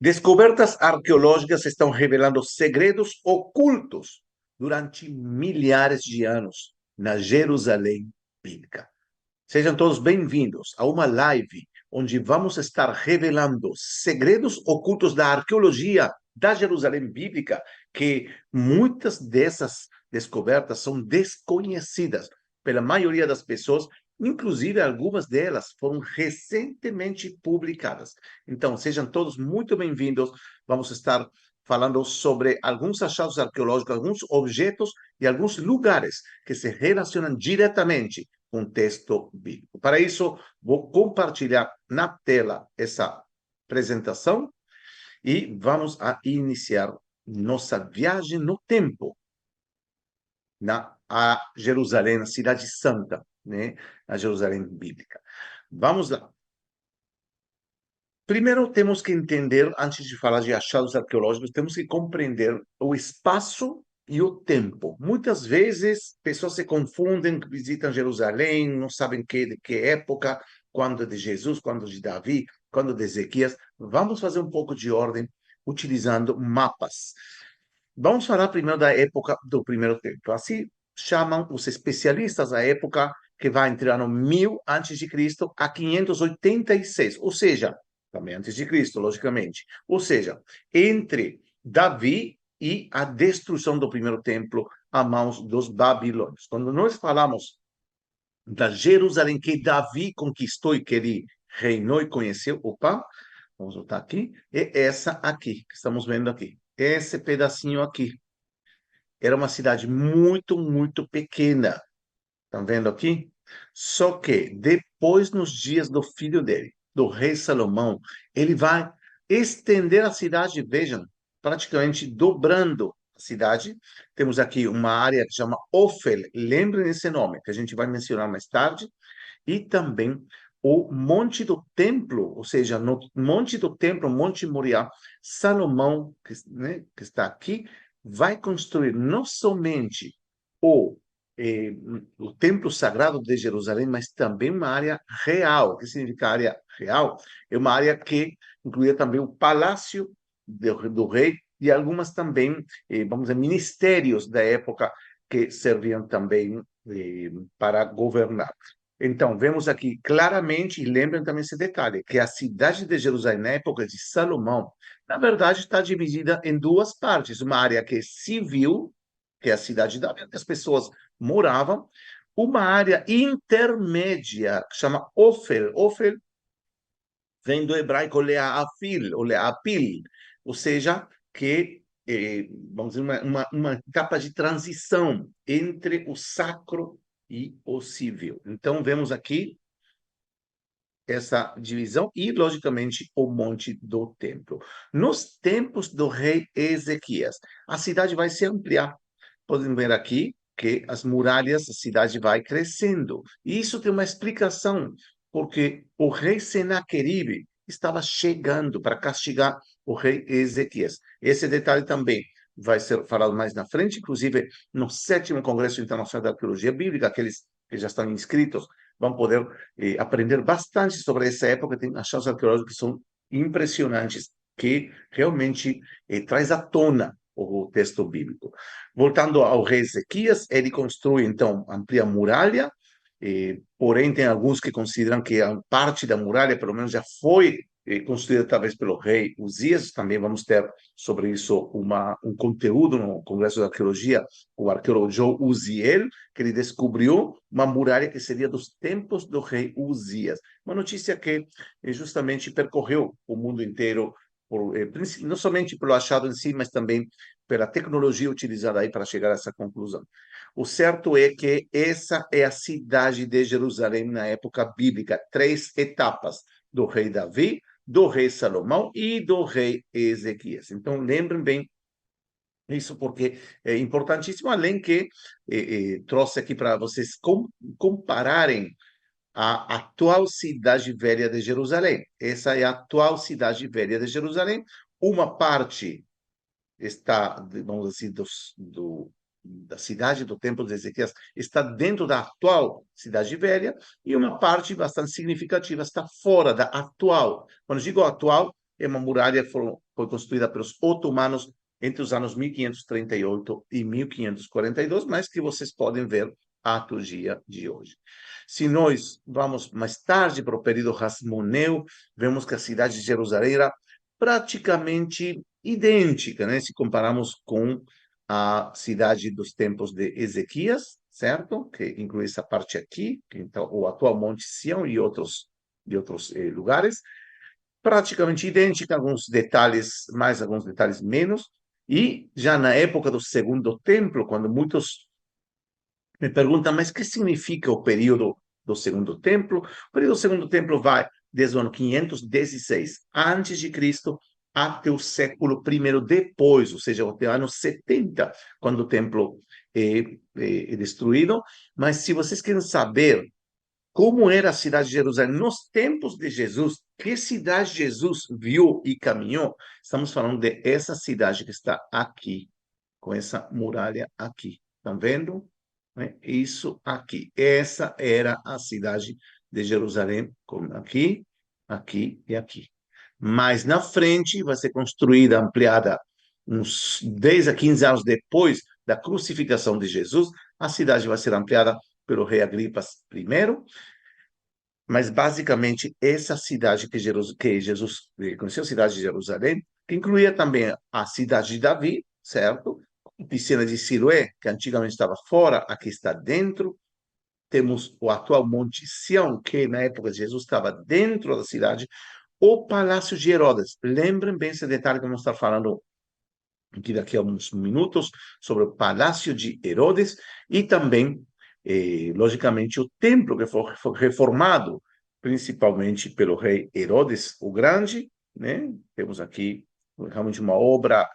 Descobertas arqueológicas estão revelando segredos ocultos durante milhares de anos na Jerusalém bíblica. Sejam todos bem-vindos a uma live onde vamos estar revelando segredos ocultos da arqueologia da Jerusalém bíblica, que muitas dessas descobertas são desconhecidas pela maioria das pessoas, inclusive algumas delas foram recentemente publicadas. Então, sejam todos muito bem-vindos. Vamos estar falando sobre alguns achados arqueológicos, alguns objetos e alguns lugares que se relacionam diretamente com o texto bíblico. Para isso, vou compartilhar na tela essa apresentação e vamos a iniciar nossa viagem no tempo a Jerusalém, a Cidade Santa, né? A Jerusalém bíblica. Vamos lá. Primeiro, temos que entender, antes de falar de achados arqueológicos, temos que compreender o espaço e o tempo. Muitas vezes, pessoas se confundem, visitam Jerusalém, não sabem de que época, quando de Jesus, quando de Davi, quando de Ezequias. Vamos fazer um pouco de ordem utilizando mapas. Vamos falar primeiro da época do primeiro templo. Assim chamam os especialistas a época que vai entre o ano 1000 a.C. a 586, ou seja, também antes de Cristo, logicamente. Ou seja, entre Davi e a destruição do primeiro templo a mãos dos babilônios. Quando nós falamos da Jerusalém que Davi conquistou e que ele reinou e conheceu, opa, vamos voltar aqui, é essa aqui, que estamos vendo aqui. Esse pedacinho aqui. Era uma cidade muito, muito pequena. Estão vendo aqui? Só que depois, nos dias do filho dele, do rei Salomão, ele vai estender a cidade, vejam, praticamente dobrando a cidade. Temos aqui uma área que chama Ofel, lembrem esse nome, que a gente vai mencionar mais tarde, e também o Monte do Templo, ou seja, no Monte do Templo, Monte Moriá, Salomão, né, que está aqui, vai construir não somente o eh, o templo sagrado de Jerusalém, mas também uma área real. O que significa área real? É uma área que incluía também o palácio do rei e algumas também, vamos dizer, ministérios da época que serviam também para governar. Então, vemos aqui claramente, e lembrem também esse detalhe, que a cidade de Jerusalém, na época de Salomão, na verdade, está dividida em duas partes. Uma área que é civil, que é a cidade da onde as pessoas moravam, uma área intermédia, que chama Ofel. Ofel vem do hebraico Leafil, ou Leapil, ou seja, que vamos dizer, uma etapa de transição entre o sacro e o civil. Então, vemos aqui essa divisão e, logicamente, o Monte do Templo. Nos tempos do rei Ezequias, a cidade vai se ampliar. Podem ver aqui que as muralhas, a cidade vai crescendo. E isso tem uma explicação, porque o rei Senaqueribe estava chegando para castigar o rei Ezequias. Esse detalhe também vai ser falado mais na frente, inclusive no 7º Congresso Internacional da Arqueologia Bíblica, aqueles que já estão inscritos vão poder aprender bastante sobre essa época. Tem achados arqueológicos que são impressionantes, que realmente traz à tona o texto bíblico. Voltando ao rei Ezequias, ele construi, então, amplia a muralha, porém tem alguns que consideram que a parte da muralha, pelo menos, já foi construída talvez pelo rei Uzias. Também vamos ter sobre isso um conteúdo no Congresso de Arqueologia, o arqueólogo Joe Uziel, que ele descobriu uma muralha que seria dos tempos do rei Uzias. Uma notícia que justamente percorreu o mundo inteiro, não somente pelo achado em si, mas também pela tecnologia utilizada aí para chegar a essa conclusão. O certo é que essa é a cidade de Jerusalém na época bíblica, 3 etapas do rei Davi, do rei Salomão e do rei Ezequias. Então, lembrem bem isso, porque é importantíssimo, além que trouxe aqui para vocês compararem a atual cidade velha de Jerusalém. Essa é a atual cidade velha de Jerusalém. Uma parte está, vamos dizer, da cidade do Templo de Ezequias está dentro da atual cidade velha, e uma parte bastante significativa está fora da atual. Quando digo atual, é uma muralha que foi construída pelos otomanos entre os anos 1538 e 1542, mas que vocês podem ver até o dia de hoje. Se nós vamos mais tarde para o período Hasmoneu, vemos que a cidade de Jerusalém era praticamente idêntica, né? Se compararmos com a cidade dos tempos de Ezequias, certo? Que inclui essa parte aqui, que então o atual Monte Sião e outros lugares, praticamente idêntica, alguns detalhes mais, alguns detalhes menos. E já na época do Segundo Templo, quando muitos me perguntam, mas o que significa o período do Segundo Templo? O período do Segundo Templo vai desde o ano 516 antes de Cristo até o século I depois, ou seja, até o ano 70, quando o templo é destruído. Mas se vocês querem saber como era a cidade de Jerusalém nos tempos de Jesus, que cidade Jesus viu e caminhou, estamos falando de essa cidade que está aqui, com essa muralha aqui. Estão vendo? Isso aqui. Essa era a cidade de Jerusalém, como aqui, aqui e aqui. Mas na frente vai ser construída, ampliada, uns 10 a 15 anos depois da crucificação de Jesus, a cidade vai ser ampliada pelo rei Agripa I, mas basicamente essa cidade que Jesus conheceu, a cidade de Jerusalém, que incluía também a cidade de Davi, certo? Piscina de Siloé, que antigamente estava fora, aqui está dentro. Temos o atual Monte Sião, que na época de Jesus estava dentro da cidade. O Palácio de Herodes. Lembrem bem esse detalhe que vamos estar falando aqui daqui a uns minutos sobre o Palácio de Herodes e também, logicamente, o templo que foi reformado principalmente pelo rei Herodes o Grande, né? Temos aqui realmente uma obra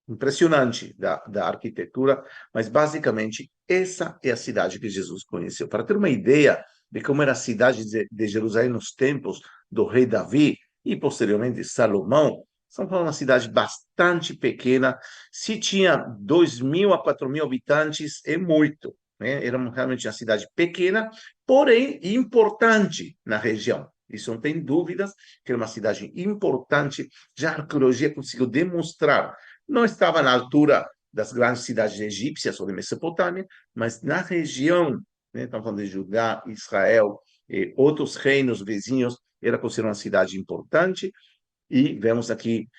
impressionante da arquitetura, mas basicamente essa é a cidade que Jesus conheceu. Para ter uma ideia de como era a cidade de Jerusalém nos tempos do rei Davi e posteriormente Salomão, São Paulo é uma cidade bastante pequena. Se tinha 2.000 a 4.000 habitantes, é muito, né? Era realmente uma cidade pequena, porém importante na região. Isso não tem dúvidas que era uma cidade importante. Já a arqueologia conseguiu demonstrar, não estava na altura das grandes cidades egípcias ou de Mesopotâmia, mas na região, né, estamos falando de Judá, Israel, outros reinos vizinhos, era considerada uma cidade importante. E vemos aqui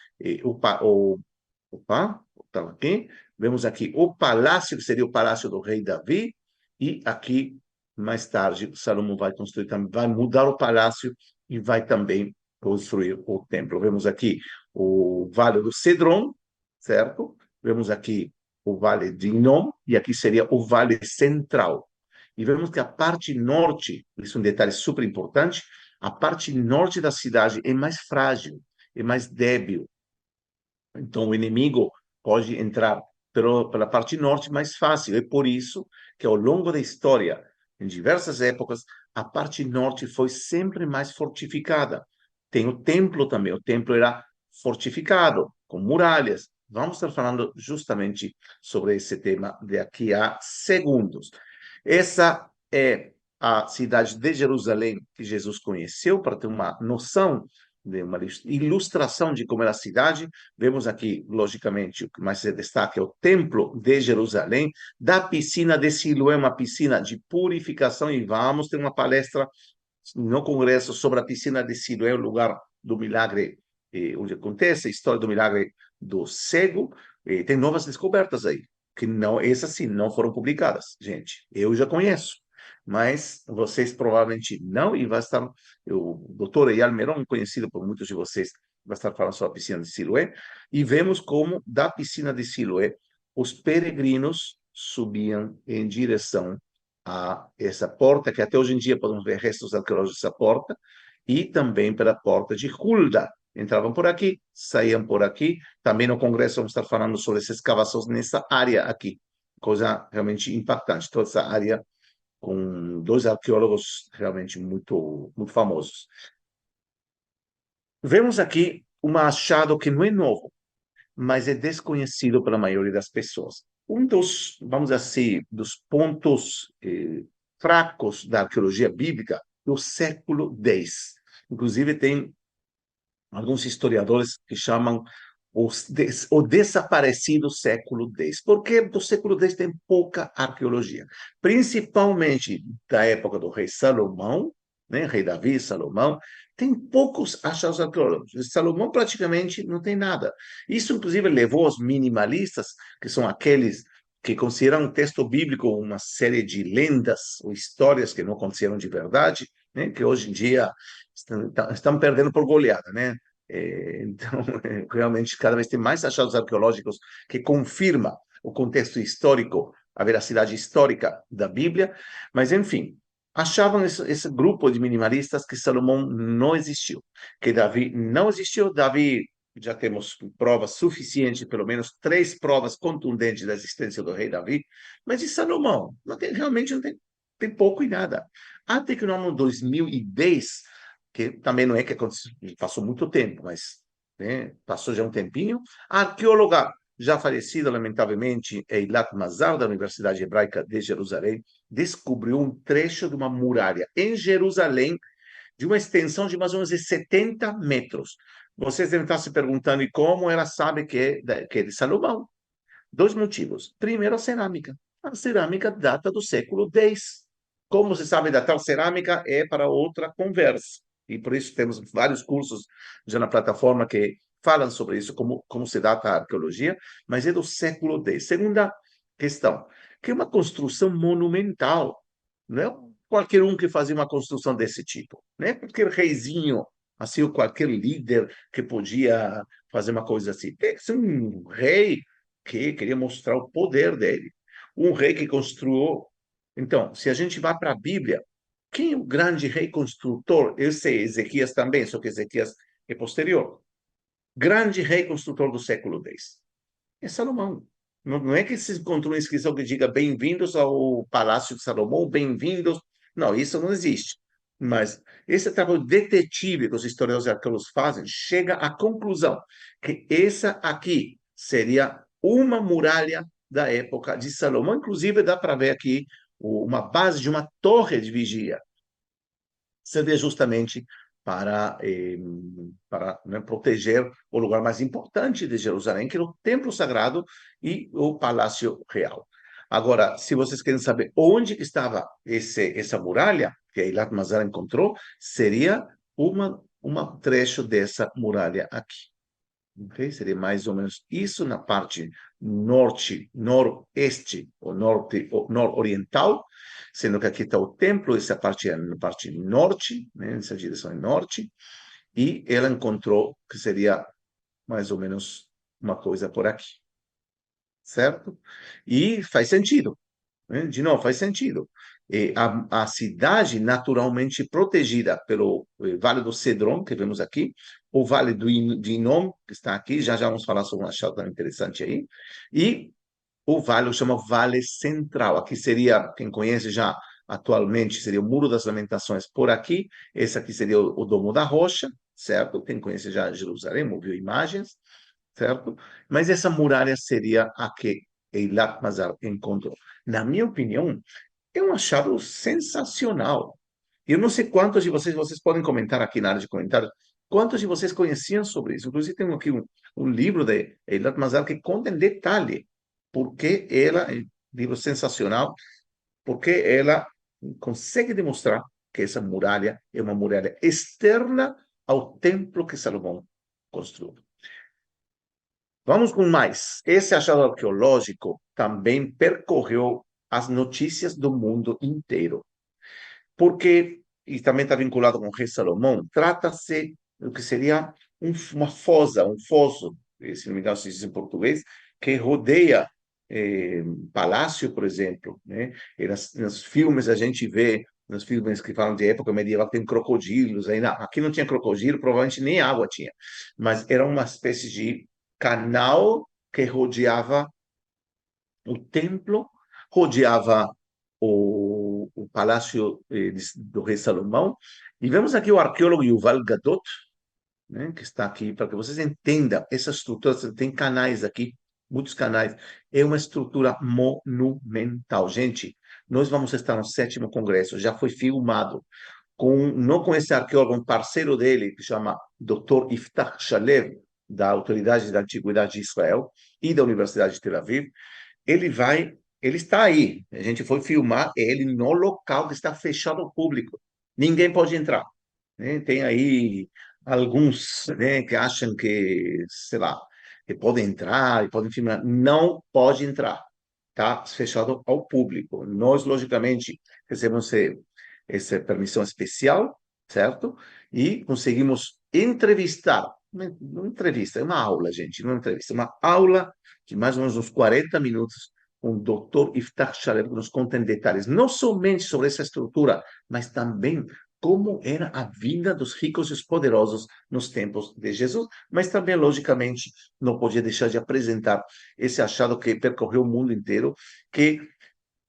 estava aqui, vemos aqui o palácio, que seria o palácio do rei Davi, e aqui, mais tarde, Salomão vai construir também, vai mudar o palácio e vai também construir o templo. Vemos aqui o Vale do Cedron, certo? Vemos aqui o Vale de Inom, e aqui seria o Vale Central. E vemos que a parte norte, isso é um detalhe super importante, a parte norte da cidade é mais frágil, é mais débil. Então, o inimigo pode entrar pela parte norte mais fácil. É por isso que, ao longo da história, em diversas épocas, a parte norte foi sempre mais fortificada. Tem o templo também. O templo era fortificado, com muralhas. Vamos estar falando justamente sobre esse tema daqui a segundos. Essa é a cidade de Jerusalém que Jesus conheceu, para ter uma noção de uma ilustração de como era a cidade. Vemos aqui, logicamente, o que mais se destaca é o Templo de Jerusalém, da piscina de Siloé, uma piscina de purificação, e vamos ter uma palestra no congresso sobre a piscina de Siloé, o lugar do milagre, onde acontece a história do milagre do cego. Tem novas descobertas aí, que não, essas sim, não foram publicadas, gente. Eu já conheço, mas vocês provavelmente não, e vai estar o doutor Eyal Meron, conhecido por muitos de vocês, vai estar falando sobre a piscina de Siloé, e vemos como da piscina de Siloé os peregrinos subiam em direção a essa porta, que até hoje em dia podemos ver restos arqueológicos dessa porta, e também pela porta de Hulda. Entravam por aqui, saíam por aqui. Também no congresso vamos estar falando sobre essas escavações nessa área aqui. Coisa realmente impactante, toda essa área com dois arqueólogos realmente muito famosos. Vemos aqui um achado que não é novo, mas é desconhecido pela maioria das pessoas. Um dos, vamos dizer assim, dos pontos fracos da arqueologia bíblica do século X. Inclusive, tem alguns historiadores que chamam o desaparecido século X. Porque do século X tem pouca arqueologia, principalmente da época do rei Salomão, né? Rei Davi, Salomão, tem poucos achados arqueológicos. Salomão praticamente não tem nada. Isso, inclusive, levou os minimalistas, que são aqueles que consideram o texto bíblico uma série de lendas ou histórias que não aconteceram de verdade, né? Que hoje em dia estão perdendo por goleada, né? Então, realmente, cada vez tem mais achados arqueológicos que confirma o contexto histórico, a veracidade histórica da Bíblia, mas, enfim, achavam esse grupo de minimalistas que Salomão não existiu, que Davi não existiu. Davi, já temos provas suficientes, pelo menos três provas contundentes da existência do rei Davi, mas de Salomão, realmente não tem, tem pouco e nada. Até que no ano 2010, que também não é que aconteceu, passou muito tempo, mas né, passou já um tempinho, a arqueóloga já falecida, lamentavelmente, Eilat Mazar, da Universidade Hebraica de Jerusalém, descobriu um trecho de uma muralha em Jerusalém, de uma extensão de mais ou menos 70 metros. Vocês devem estar se perguntando, e como ela sabe que é de Salomão? Dois motivos. Primeiro, a cerâmica. A cerâmica data do século X. Como se sabe datar cerâmica é para outra conversa. E por isso temos vários cursos já na plataforma que falam sobre isso, como se data a arqueologia, mas é do século X. Segunda questão, que é uma construção monumental. Não é qualquer um que fazia uma construção desse tipo. Não é qualquer reizinho, assim, ou qualquer líder que podia fazer uma coisa assim. Tem que ser um rei que queria mostrar o poder dele. Um rei que construiu. Então, se a gente vai para a Bíblia, quem é o grande rei construtor? Eu sei, Ezequias também, só que Ezequias é posterior. Grande rei construtor do século X. É Salomão. Não é que se encontrou uma inscrição que diga bem-vindos ao Palácio de Salomão, bem-vindos. Não, isso não existe. Mas esse trabalho detetive que os historiadores e arqueólogos fazem chega à conclusão que essa aqui seria uma muralha da época de Salomão. Inclusive, dá para ver aqui uma base de uma torre de vigia servia justamente para né, proteger o lugar mais importante de Jerusalém, que era o Templo Sagrado e o Palácio Real. Agora, se vocês querem saber onde estava essa muralha que Eilat Mazar encontrou, seria uma trecho dessa muralha aqui. Okay? Seria mais ou menos isso na parte norte, noroeste, ou norte, ou nororiental, sendo que aqui está o templo, essa parte é na parte norte, né? Nessa direção é norte, e ela encontrou que seria mais ou menos uma coisa por aqui, certo? E faz sentido, né? De novo, faz sentido. A cidade naturalmente protegida pelo Vale do Cedron, que vemos aqui, o Vale de Inom, que está aqui, já vamos falar sobre um achado interessante aí, e o vale, chama Vale Central. Aqui seria, quem conhece já atualmente, seria o Muro das Lamentações por aqui, esse aqui seria o Domo da Rocha, certo? Quem conhece já Jerusalém, viu imagens, certo? Mas essa muralha seria a que Eilat Mazar encontrou. Na minha opinião, é um achado sensacional. Eu não sei quantos de vocês podem comentar aqui na área de comentários, quantos de vocês conheciam sobre isso. Inclusive, tem aqui um livro de Eilat Mazar que conta em detalhe porque ela, é um livro sensacional, porque ela consegue demonstrar que essa muralha é uma muralha externa ao templo que Salomão construiu. Vamos com mais. Esse achado arqueológico também percorreu as notícias do mundo inteiro, porque, e também está vinculado com o rei Salomão, trata-se do que seria uma fosa, um fosso, se não me engano se diz em português, que rodeia palácio, por exemplo, né? E nos filmes a gente vê, nos filmes que falam de época medieval, tem crocodilos, aí aqui não tinha crocodilo, provavelmente nem água tinha, mas era uma espécie de canal que rodeava o templo, rodeava o palácio do rei Salomão. E vemos aqui o arqueólogo Yuval Gadot, né, que está aqui, para que vocês entendam essa estrutura. Tem canais aqui, muitos canais. É uma estrutura monumental. Gente, nós vamos estar no sétimo congresso, já foi filmado. não com esse arqueólogo, um parceiro dele, que chama Dr. Iftach Shalev, da Autoridade da Antiguidade de Israel e da Universidade de Tel Aviv. Ele está aí. A gente foi filmar ele no local que está fechado ao público. Ninguém pode entrar, né? Tem aí alguns, né, que acham que, sei lá, que podem entrar e podem filmar. Não pode entrar. Está fechado ao público. Nós, logicamente, recebemos essa permissão especial, certo? E conseguimos entrevistar. Uma entrevista, é uma aula, gente, não é uma entrevista, é uma aula de mais ou menos uns 40 minutos com o Dr. Iftach Shalev, que nos conta em detalhes, não somente sobre essa estrutura, mas também como era a vida dos ricos e os poderosos nos tempos de Jesus, mas também, logicamente, não podia deixar de apresentar esse achado que percorreu o mundo inteiro, que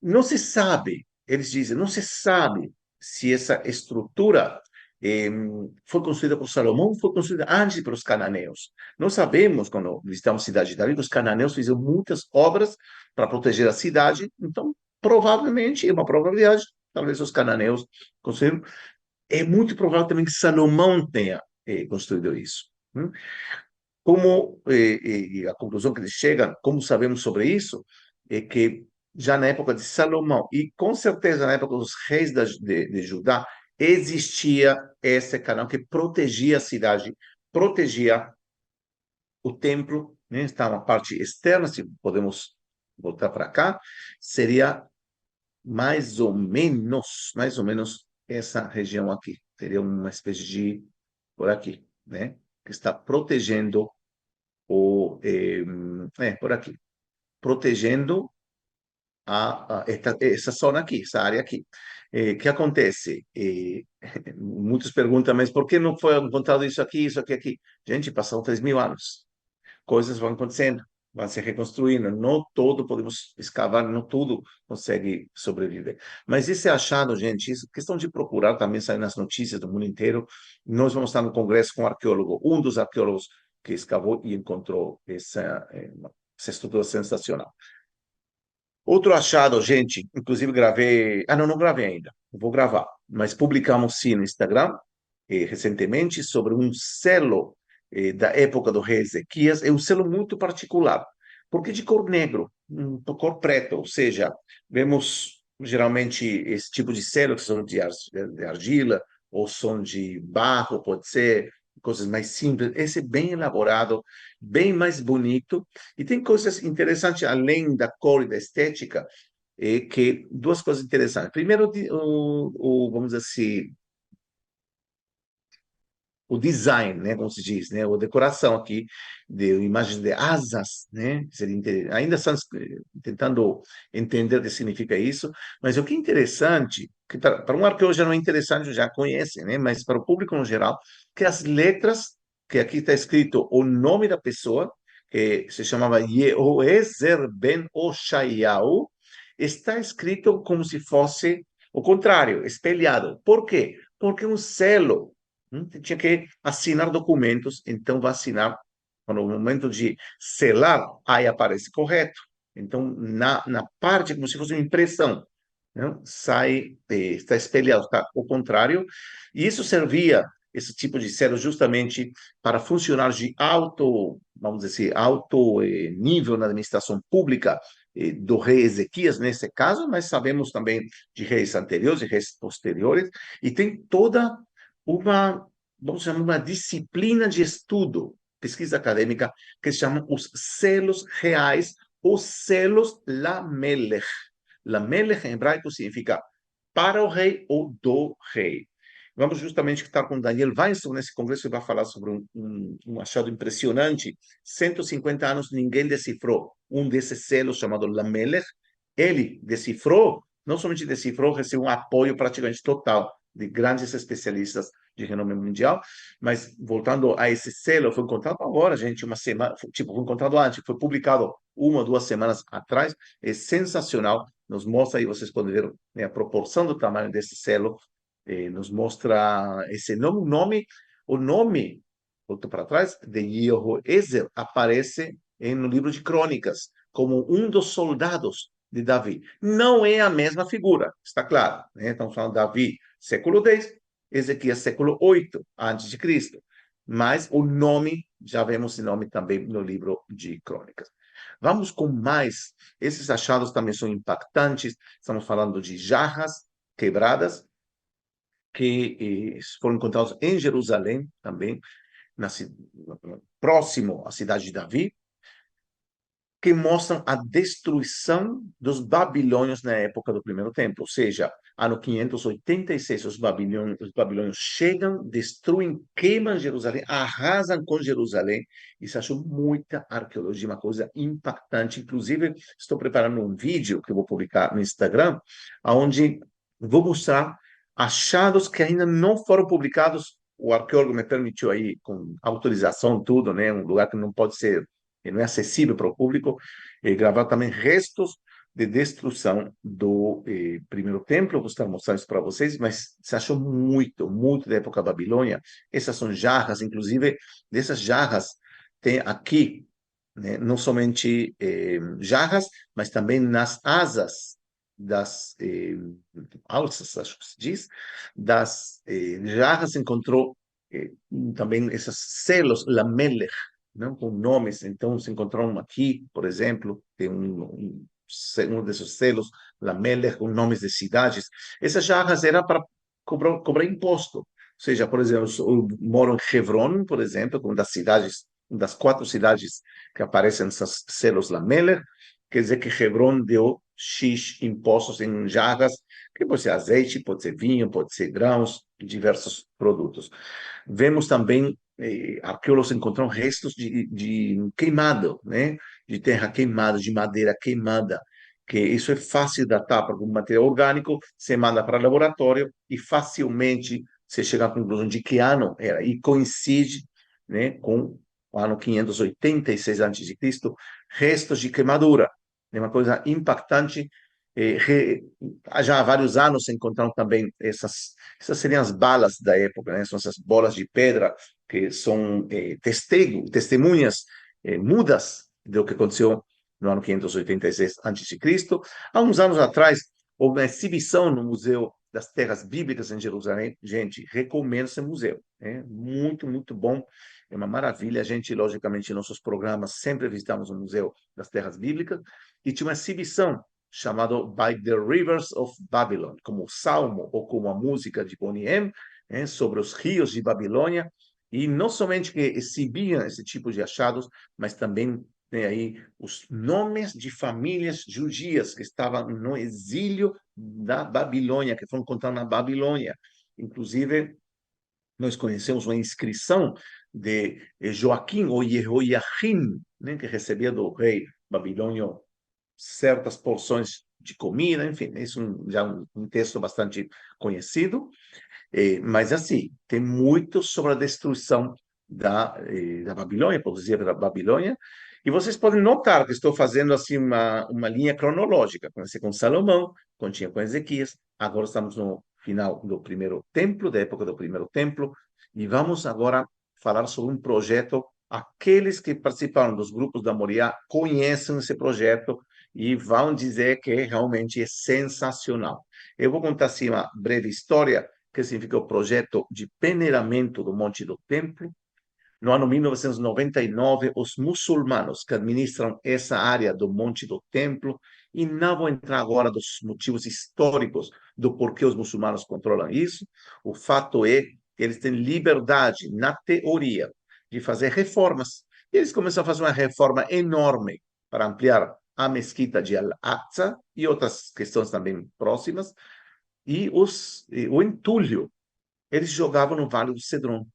não se sabe, eles dizem, não se sabe se essa estrutura eh, foi construída por Salomão ou foi construída antes pelos cananeus. Não sabemos, quando visitamos a cidade de Davi, que os cananeus fizeram muitas obras para proteger a cidade, então, provavelmente, é uma probabilidade, talvez os cananeus construíram. É muito provável também que Salomão tenha construído isso. Como a conclusão que eles chegam, como sabemos sobre isso, é que já na época de Salomão, e com certeza na época dos reis de Judá, existia esse canal que protegia a cidade, protegia o templo, né? Está uma parte externa, se podemos voltar para cá, seria mais ou menos essa região aqui. Teria uma espécie de, por aqui, né? Que está protegendo por aqui, protegendo essa zona aqui, essa área aqui. O que acontece? Muitos perguntam, mas por que não foi encontrado isso aqui, aqui? Gente, passaram 3.000 anos. Coisas vão acontecendo, vão se reconstruindo. Não todo podemos escavar, não tudo consegue sobreviver. Mas esse achado, gente, isso questão de procurar também sair nas notícias do mundo inteiro. Nós vamos estar no congresso com um arqueólogo, um dos arqueólogos que escavou e encontrou essa estrutura sensacional. Outro achado, gente, inclusive gravei. Ah, não, não gravei ainda. Vou gravar. Mas publicamos sim no Instagram, recentemente, sobre um selo da época do rei Ezequias. É um selo muito particular, porque de cor negro, cor preta, ou seja, vemos geralmente esse tipo de selo que são de argila, ou são de barro, pode ser, coisas mais simples. Esse é bem elaborado, bem mais bonito. E tem coisas interessantes, além da cor e da estética, que duas coisas interessantes. Primeiro, vamos dizer assim, o design, né, como se diz, né, a decoração aqui de imagens de asas, né, ainda estamos tentando entender o que significa isso, mas o que é interessante, que para um arqueólogo já não é interessante, já conhece, né, mas para o público no geral, que as letras, que aqui está escrito o nome da pessoa, que se chamava Yehoezer ben Oshayahu, está escrito como se fosse o contrário, espelhado. Por quê? Porque um selo tinha que assinar documentos, então vai assinar, no momento de selar, aí aparece correto. Então, na parte, como se fosse uma impressão, né? Sai, está espelhado, está ao contrário, e isso servia, esse tipo de selo, justamente para funcionários de alto, vamos dizer, alto nível na administração pública, do rei Ezequias, nesse caso, mas sabemos também de reis anteriores e reis posteriores, e tem toda uma, vamos chamar, uma disciplina de estudo, pesquisa acadêmica, que se chama os selos reais, os selos Lamelech. Lamelech em hebraico significa para o rei ou do rei. Vamos justamente estar com Daniel Weinstein nesse congresso e vai falar sobre um achado impressionante. 150 anos ninguém decifrou um desses selos chamado Lamelech. Ele decifrou, não somente decifrou, recebeu um apoio praticamente total de grandes especialistas de renome mundial, mas voltando a esse selo, foi encontrado agora, gente, uma semana, tipo, foi encontrado antes, foi publicado 1 ou 2 semanas atrás, é sensacional, nos mostra aí, vocês podem ver, né, a proporção do tamanho desse selo, nos mostra esse nome, o nome, volto para trás, de Jehoezer aparece no livro de Crônicas, como um dos soldados de Davi. Não é a mesma figura, está claro, né? Estamos falando de Davi, século X, Ezequias século 8 antes de Cristo. Mas o nome, já vemos esse nome também no livro de Crônicas. Vamos com mais. Esses achados também são impactantes. Estamos falando de jarras quebradas que foram encontrados em Jerusalém também, na, próximo à cidade de Davi, que mostram a destruição dos babilônios na época do primeiro templo, ou seja, ano 586, os babilônios chegam, destruem, queimam Jerusalém, arrasam com Jerusalém. Isso achou muita arqueologia, uma coisa impactante. Inclusive, estou preparando um vídeo que eu vou publicar no Instagram, onde vou mostrar achados que ainda não foram publicados. O arqueólogo me permitiu aí, com autorização, tudo, né? Um lugar que não pode ser, não é acessível para o público, gravar também restos de destruição do primeiro templo. Vou estar mostrando isso para vocês, mas se achou muito, muito da época da Babilônia. Essas são jarras, inclusive, dessas jarras tem aqui, né, não somente jarras, mas também nas asas das alças, acho que se diz, das jarras encontrou também esses selos, lamelech, não, com nomes. Então, se encontrar um aqui, por exemplo, tem um desses selos, lamelech, com nomes de cidades. Essas jarras eram para cobrar imposto. Ou seja, por exemplo, eu moro em Hebron, por exemplo, uma das cidades, uma das 4 cidades que aparecem nesses selos lamelech, quer dizer que Hebron deu X impostos em jarras, que pode ser azeite, pode ser vinho, pode ser grãos, diversos produtos. Vemos também, arqueólogos encontraram restos de queimado, né? De terra queimada, de madeira queimada, que isso é fácil de datar, porque o material orgânico se manda para o laboratório e facilmente se chega à conclusão de que ano era, e coincide, né, com o ano 586 a.C., restos de queimadura. É uma coisa impactante. Já há vários anos se encontraram também essas seriam as balas da época, né? São essas bolas de pedra que são testemunhas mudas do que aconteceu no ano 586 a.C. Há uns anos atrás, houve uma exibição no Museu das Terras Bíblicas em Jerusalém. Gente, recomendo esse museu. É muito, muito bom. É uma maravilha. A gente, logicamente, em nossos programas, sempre visitamos o Museu das Terras Bíblicas. E tinha uma exibição chamado By the Rivers of Babylon, como o salmo ou como a música de Bonnie M, sobre os rios de Babilônia, e não somente que exibiam esse tipo de achados, mas também tem aí os nomes de famílias judias que estavam no exílio da Babilônia, que foram encontrados na Babilônia. Inclusive, nós conhecemos uma inscrição de Joaquim ou Jehoiakim, né, que recebia do rei babilônio certas porções de comida, enfim, isso já é um texto bastante conhecido, mas assim, tem muito sobre a destruição da Babilônia, produzida pela Babilônia, e vocês podem notar que estou fazendo assim uma linha cronológica. Comecei com Salomão, continha com Ezequias, agora estamos no final do primeiro templo, da época do primeiro templo, e vamos agora falar sobre um projeto. Aqueles que participaram dos grupos da Moriá conhecem esse projeto e vão dizer que realmente é sensacional. Eu vou contar assim uma breve história que significa o projeto de peneiramento do Monte do Templo. No ano 1999, os muçulmanos que administram essa área do Monte do Templo, e não vou entrar agora dos motivos históricos do porquê os muçulmanos controlam isso, o fato é que eles têm liberdade, na teoria, de fazer reformas. E eles começaram a fazer uma reforma enorme para ampliar a mesquita de Al-Aqsa e outras questões também próximas, e o entulho eles jogavam no Vale do Cedron.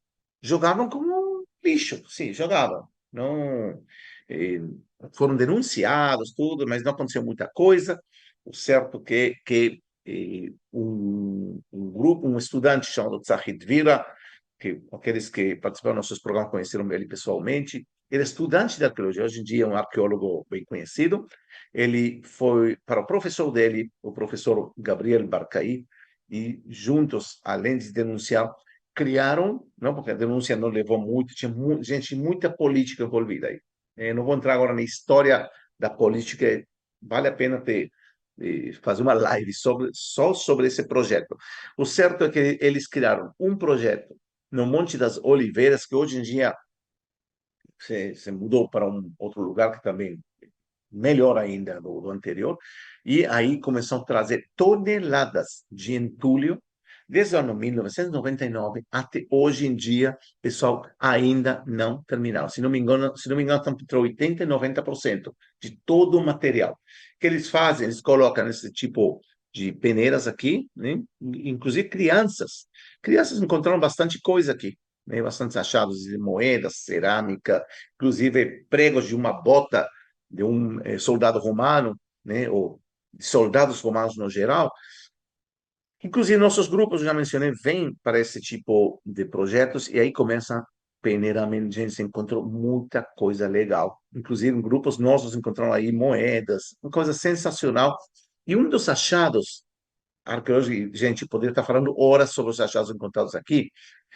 Jogavam como um lixo, sim, jogavam. Não, eh, foram denunciados, tudo, mas não aconteceu muita coisa. O certo que um grupo, um estudante chamado Tzahid Vira, que aqueles que participaram dos nossos programas conheceram ele pessoalmente, ele é estudante de arqueologia, hoje em dia é um arqueólogo bem conhecido. Ele foi para o professor dele, o professor Gabriel Barcaí, e juntos, além de denunciar, criaram, não porque a denúncia não levou muito, tinha gente, muita política envolvida aí. Não vou entrar agora na história da política, vale a pena ter fazer uma live só sobre esse projeto. O certo é que eles criaram um projeto no Monte das Oliveiras, que hoje em dia se mudou para um outro lugar que também melhor ainda do anterior, e aí começou a trazer toneladas de entulho, desde o ano 1999 até hoje em dia, pessoal, ainda não terminaram. Se não me engano, estão entre 80% e 90% de todo o material. O que eles fazem? Eles colocam esse tipo de peneiras aqui, né? Inclusive crianças. Crianças encontraram bastante coisa aqui, né? Bastante achados de moedas, cerâmica, inclusive pregos de uma bota de um soldado romano, né, ou de soldados romanos no geral. Inclusive, nossos grupos, já mencionei, vêm para esse tipo de projetos e aí começa peneiramente, a gente encontrou muita coisa legal. Inclusive, grupos nossos encontraram aí moedas, uma coisa sensacional. E um dos achados arqueológicos, gente, poderia estar falando horas sobre os achados encontrados aqui.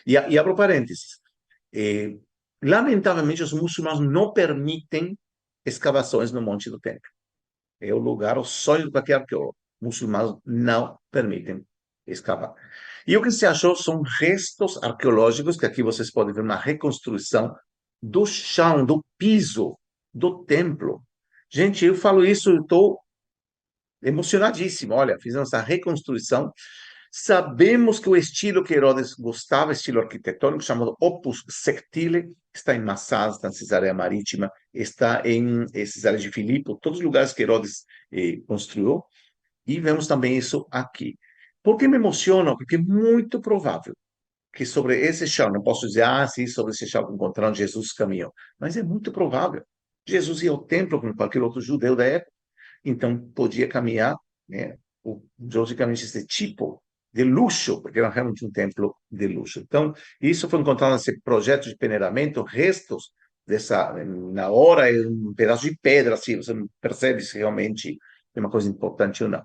E abro parênteses. Eh, Lamentavelmente, os muçulmanos não permitem escavações no Monte do Templo. É o lugar, o sonho de qualquer arqueólogo. Muçulmanos não permitem escavar. E o que se achou são restos arqueológicos, que aqui vocês podem ver uma reconstrução do chão, do piso do templo. Gente, eu falo isso, eu estou emocionadíssimo. Olha, fizemos essa reconstrução. Sabemos que o estilo que Herodes gostava, estilo arquitetônico, chamado Opus Sectile, está em Massas, está em Cesareia Marítima, está em Cesareia de Filipe, todos os lugares que Herodes construiu, e vemos também isso aqui. Por que me emociona? Porque é muito provável que sobre esse chão, não posso dizer, sim, sobre esse chão que encontraram Jesus caminhou, mas é muito provável. Jesus ia ao templo como qualquer outro judeu da época, então podia caminhar, né, logicamente, esse tipo de luxo, porque era realmente um templo de luxo. Então, isso foi encontrado nesse projeto de peneiramento, restos dessa, na hora, é um pedaço de pedra, assim, você não percebe se realmente é uma coisa importante ou não.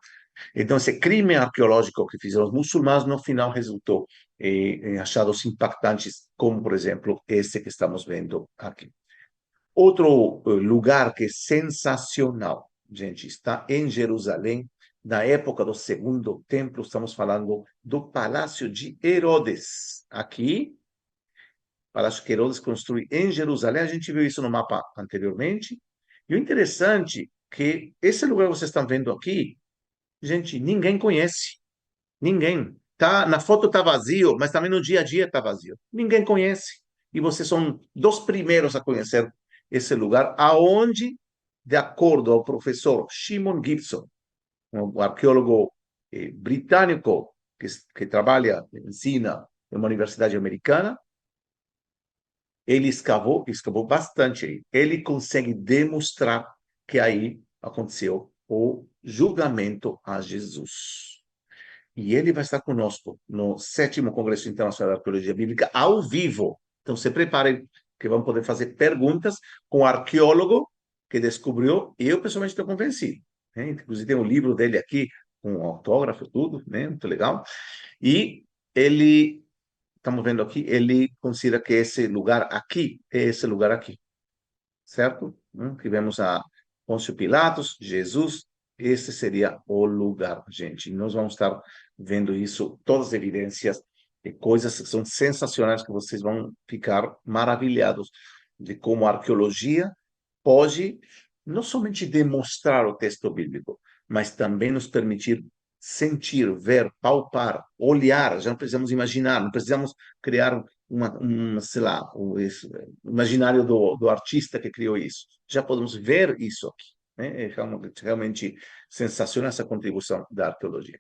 Então, esse crime arqueológico que fizeram os muçulmanos, no final, resultou em achados impactantes, como, por exemplo, esse que estamos vendo aqui. Outro lugar que é sensacional, gente, está em Jerusalém, na época do Segundo Templo, estamos falando do Palácio de Herodes. Aqui, Palácio que Herodes construiu em Jerusalém, a gente viu isso no mapa anteriormente. E o interessante é que esse lugar que vocês estão vendo aqui, gente, ninguém conhece. Ninguém. Tá, na foto está vazio, mas também no dia a dia está vazio. Ninguém conhece. E vocês são dos primeiros a conhecer esse lugar, aonde, de acordo ao professor Shimon Gibson, um arqueólogo britânico que trabalha, ensina em uma universidade americana, ele escavou bastante aí. Ele consegue demonstrar que aí aconteceu o julgamento a Jesus. E ele vai estar conosco no 7º Congresso Internacional de Arqueologia Bíblica, ao vivo. Então, se preparem, que vão poder fazer perguntas com o arqueólogo que descobriu, e eu pessoalmente estou convencido. Né? Inclusive, tem um livro dele aqui, com um autógrafo, tudo, né? Muito legal. E ele, estamos vendo aqui, ele considera que esse lugar aqui é esse lugar aqui, certo? Tivemos a Pôncio Pilatos, Jesus, esse seria o lugar, gente. E nós vamos estar vendo isso, todas as evidências e coisas que são sensacionais que vocês vão ficar maravilhados de como a arqueologia pode não somente demonstrar o texto bíblico, mas também nos permitir sentir, ver, palpar, olhar. Já não precisamos imaginar, não precisamos criar sei lá, imaginário do artista que criou isso. Já podemos ver isso aqui. Né? É realmente sensacional essa contribuição da arqueologia.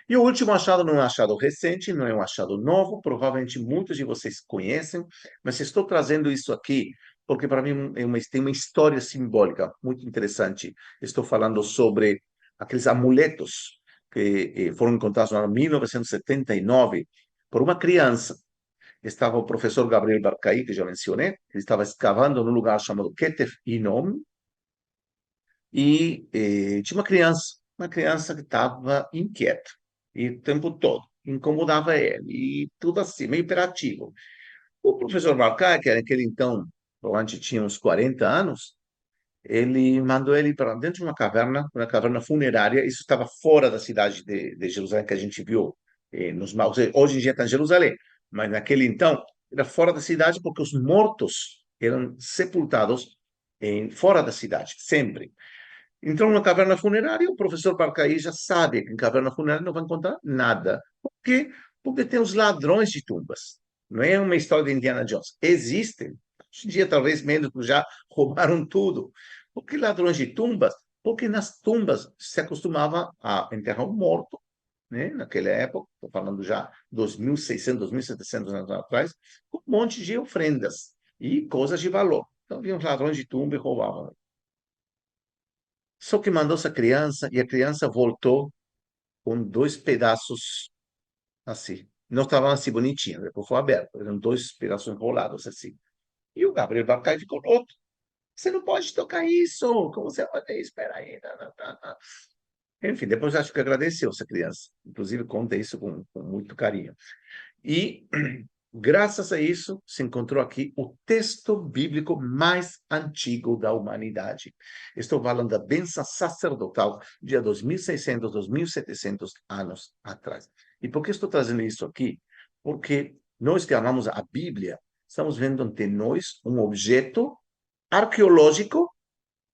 E o último achado não é um achado recente, não é um achado novo, provavelmente muitos de vocês conhecem, mas estou trazendo isso aqui porque para mim tem uma história simbólica muito interessante. Estou falando sobre aqueles amuletos que foram encontrados no ano 1979 por uma criança. Estava o professor Gabriel Barcaí, que já mencionei, ele estava escavando num lugar chamado Ketef Inom, e tinha uma criança que estava inquieta, e o tempo todo, incomodava ele, e tudo assim, meio hiperativo. O professor Barcaí, que naquele então, provavelmente tinha uns 40 anos, ele mandou ele para dentro de uma caverna funerária. Isso estava fora da cidade de Jerusalém, que a gente viu nos maus. Hoje em dia está em Jerusalém, mas naquele então era fora da cidade porque os mortos eram sepultados fora da cidade, sempre. Entrou numa caverna funerária, o professor Barcaí já sabe que em caverna funerária não vai encontrar nada. Por quê? Porque tem os ladrões de tumbas. Não é uma história de Indiana Jones. Existem. Hoje em dia, talvez menos, porque já roubaram tudo. Por que ladrões de tumbas? Porque nas tumbas se acostumava a enterrar um morto, né? Naquela época, estou falando já 2.600, 2.700 anos atrás, com um monte de ofrendas e coisas de valor. Então, vinham os ladrões de tumba e roubavam. Só que mandou essa criança e a criança voltou com dois pedaços assim. Não estavam assim bonitinhos, depois foi aberto. Eram dois pedaços enrolados assim. E o Gabriel Bacai ficou louco. Você não pode tocar isso. Como você pode? Espera aí. Não, não, não, não. Enfim, depois acho que agradeceu essa criança. Inclusive, conta isso com muito carinho. E, graças a isso, se encontrou aqui o texto bíblico mais antigo da humanidade. Estou falando da bênção sacerdotal de 2.600, 2.700 anos atrás. E por que estou trazendo isso aqui? Porque nós que amamos a Bíblia, estamos vendo ante nós um objeto arqueológico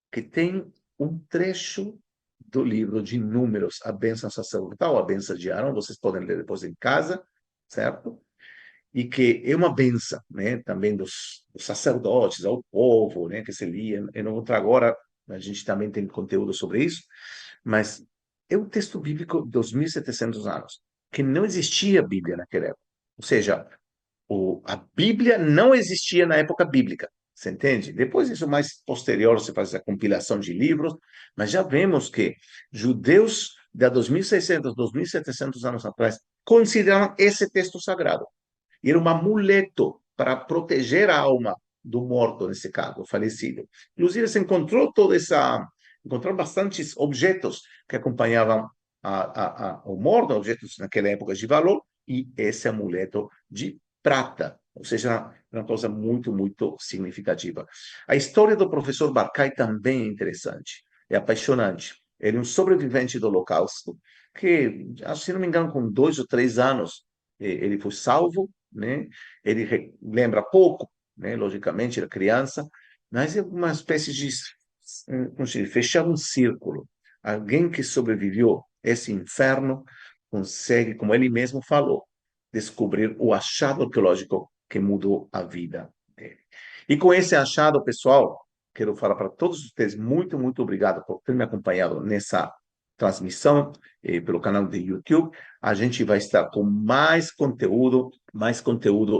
que tem um trecho do livro de Números, a bênção sacerdotal, a bênção de Arão, vocês podem ler depois em casa, certo? E que é uma benção, né, também dos sacerdotes, ao povo, né, que se lia. Eu não vou trazer agora, a gente também tem conteúdo sobre isso, mas é um texto bíblico de 2.700 anos, que não existia Bíblia naquela época. Ou seja, a Bíblia não existia na época bíblica, você entende? Depois, isso mais posterior, você faz a compilação de livros, mas já vemos que judeus de 2.600, 2.700 anos atrás consideravam esse texto sagrado. E era um amuleto para proteger a alma do morto, nesse caso, falecido. Inclusive, se encontrou toda essa. Encontrou bastantes objetos que acompanhavam o morto, objetos naquela época de valor, e esse amuleto de prata. Ou seja, uma coisa muito, muito significativa. A história do professor Barcay também é interessante, é apaixonante. Ele é um sobrevivente do Holocausto, que, se não me engano, com 2 ou 3 anos, ele foi salvo, né? Ele lembra pouco, né? Logicamente, era criança, mas é uma espécie de, como se diz, fechar um círculo. Alguém que sobreviveu esse inferno consegue, como ele mesmo falou, descobrir o achado arqueológico que mudou a vida dele. E com esse achado, pessoal, quero falar para todos vocês, muito, muito obrigado por ter me acompanhado nessa transmissão pelo canal do YouTube. A gente vai estar com mais conteúdo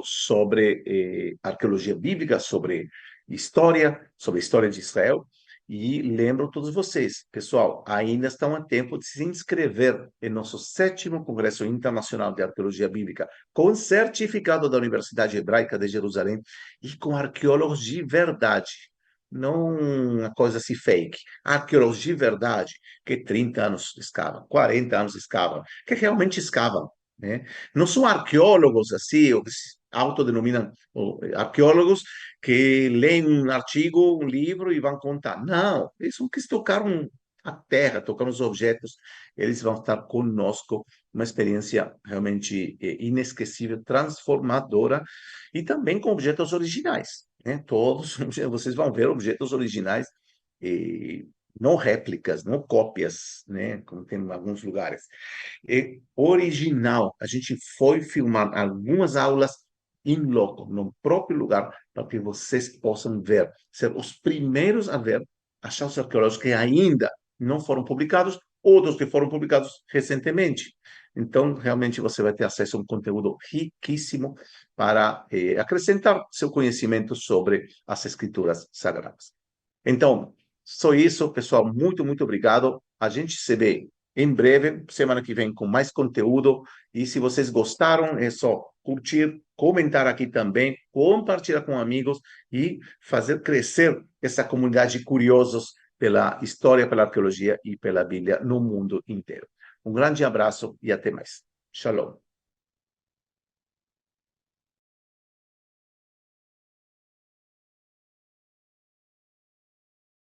sobre arqueologia bíblica, sobre a história de Israel. E lembro a todos vocês, pessoal, ainda estão a tempo de se inscrever em nosso 7º Congresso Internacional de Arqueologia Bíblica, com certificado da Universidade Hebraica de Jerusalém e com arqueólogos de verdade. Não uma coisa assim fake. Arqueólogos de verdade, que 30 anos escavam, 40 anos escavam, que realmente escavam, né? Não são arqueólogos assim, ou que se autodenominam arqueólogos que leem um artigo, um livro e vão contar. Não, eles são que tocaram a terra, tocaram os objetos, eles vão estar conosco, uma experiência realmente inesquecível, transformadora, e também com objetos originais, né? Todos vocês vão ver objetos originais, e não réplicas, não cópias, né? Como tem em alguns lugares. É original. A gente foi filmar algumas aulas em loco, no próprio lugar, para que vocês possam ver, ser os primeiros a ver achados arqueológicos que ainda não foram publicados, outros que foram publicados recentemente. Então, realmente, você vai ter acesso a um conteúdo riquíssimo para acrescentar seu conhecimento sobre as escrituras sagradas. Então, só isso, pessoal. Muito, muito obrigado. A gente se vê em breve, semana que vem, com mais conteúdo. E se vocês gostaram, é só curtir, comentar aqui também, compartilhar com amigos e fazer crescer essa comunidade de curiosos pela história, pela arqueologia e pela Bíblia no mundo inteiro. Um grande abraço e até mais. Shalom.